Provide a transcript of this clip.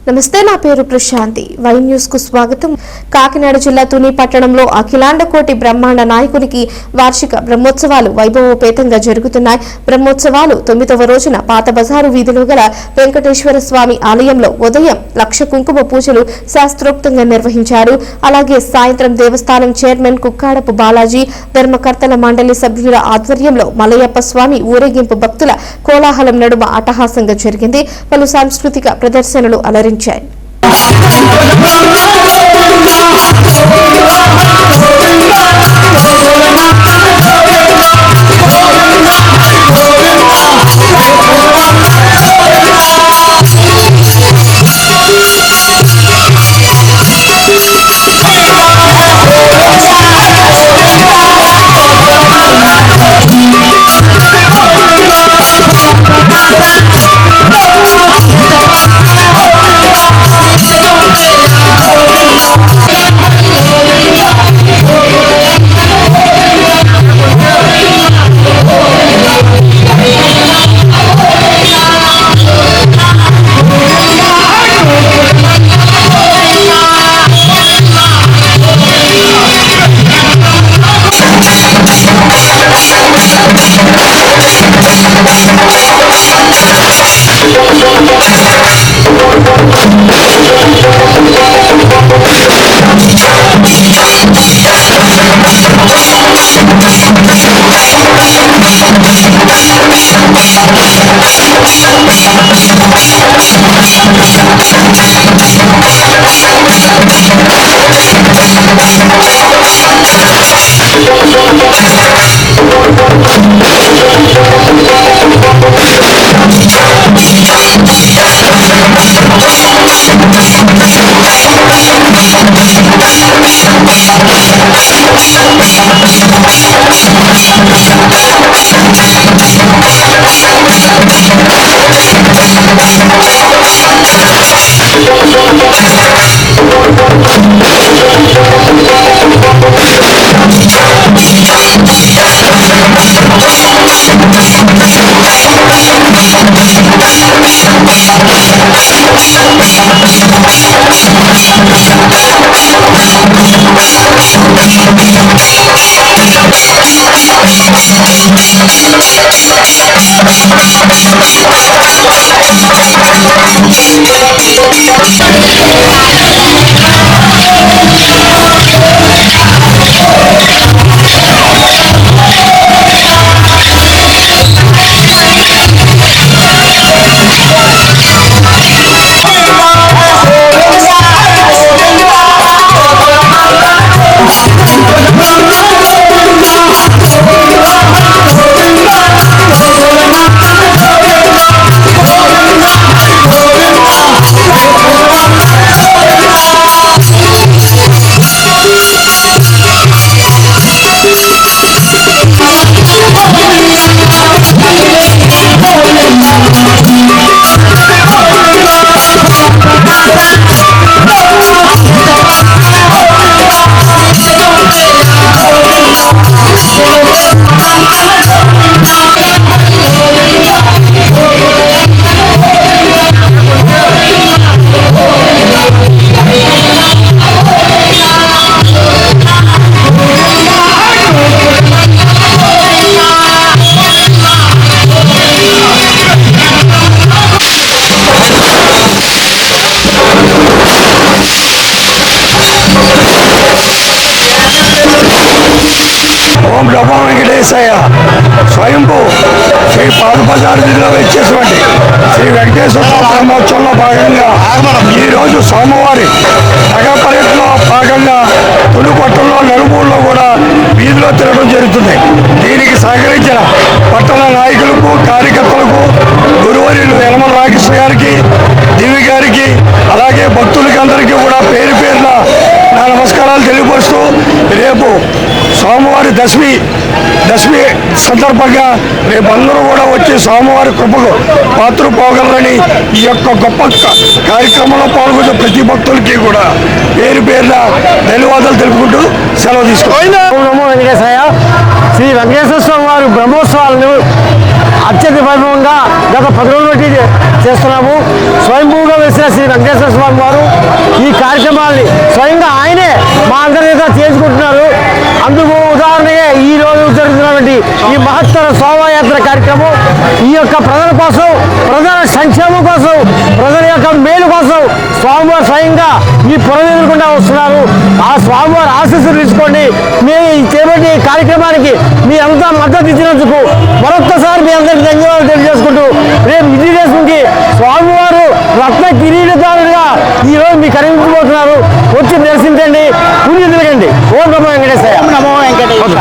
నమస్తే, నా పేరు ప్రశాంతి. వై న్యూస్ కు స్వాగతం. కాకినాడ జిల్లా తుని పట్టణంలో అఖిలాండ కోటి బ్రహ్మాండ నాయకునికి వార్షిక బ్రహ్మోత్సవాలు వైభవోపేతంగా జరుగుతున్నాయి. బ్రహ్మోత్సవాలు 9వ రోజున పాత బజారు వీధిలో గల వెంకటేశ్వర స్వామి ఆలయంలో ఉదయం 1,00,000 కుంకుమ పూజలు శాస్త్రోక్తంగా నిర్వహించారు. అలాగే సాయంత్రం దేవస్థానం చైర్మన్ కుక్కాడపు బాలాజీ, ధర్మకర్తల మండలి సభ్యుల ఆధ్వర్యంలో మలయప్ప స్వామి ఊరేగింపు భక్తుల కోలాహలం నడుమ అట్టహాసంగా జరిగింది. పలు సాంస్కృతిక ప్రదర్శనలు అలరించాయి. ఓం నమో వెంకటేశాయ. స్వయంభూ శ్రీ పాత బజారు జిల్లా వచ్చేటువంటి శ్రీ వెంకటేశ్వర బ్రహ్మోత్సవంలో భాగంగా ఈరోజు సోమవారి నగర పర్యటనలో భాగంగా తునిపట్టణంలో నలుమూలలో కూడా వీధిలో తిరగడం జరుగుతుంది. దీనికి సహకరించిన పట్టణ నాయకులకు, కార్యకర్తలకు, గురువర్యులు యనమల రామకృష్ణ గారికి, దివి గారికి, అలాగే భక్తులకి అందరికీ కూడా పేరు పేరున నా నమస్కారాలు తెలియపరుస్తూ, రేపు సోమవారి దశమి సందర్భంగా రేపు అందరూ కూడా వచ్చి సోమవారి కృపకు పాత్ర పోగలరని ఈ యొక్క గొప్ప కార్యక్రమంలో పాల్గొన్న ప్రతి భక్తులకి కూడా పేరు పేరున ధన్యవాదాలు తెలుపుకుంటూ సెలవు తీసుకుంటాం. నమో వెంకటేశాయ. శ్రీ వెంకటేశ్వర స్వామి వారి బ్రహ్మోత్సవాలను అత్యంత వైభవంగా గత 10 రోజుల బట్టి చేస్తున్నాము. స్వయంభూగా వేసిన శ్రీ వెంకటేశ్వర స్వామి వారు ఈ కార్యక్రమాన్ని స్వయంగా ఆయనే మా అందరి చేత చేసుకుంటున్నారు. అందుకు ఉదాహరణగా ఈ రోజు జరుగుతున్నటువంటి ఈ మహత్తర శోభాయాత్ర కార్యక్రమం ఈ యొక్క ప్రజల కోసం, ప్రజల సంక్షేమం కోసం, ప్రజల యొక్క మేలు కోసం స్వామివారు స్వయంగా ఈ పొలం ఎదుర్కొంటూ వస్తున్నారు. ఆ స్వామివారి ఆశీస్సులు తీసుకోండి. మీ చేపట్టి కార్యక్రమానికి మీ అంతా మద్దతు ఇచ్చినందుకు మరొక్కసారి మీ అందరికీ ధన్యవాదాలు తెలియజేసుకుంటూ రేపు విజయదశమికి స్వామివారు రత్న కిరీటదారులుగా ఈరోజు మీకు కనిపించబోతున్నారు. వచ్చి దర్శించండి, పుణ్యం తిరగండి. ఓం నమో వెంకటేశ్వర. నమో వెంకటేశ్వర.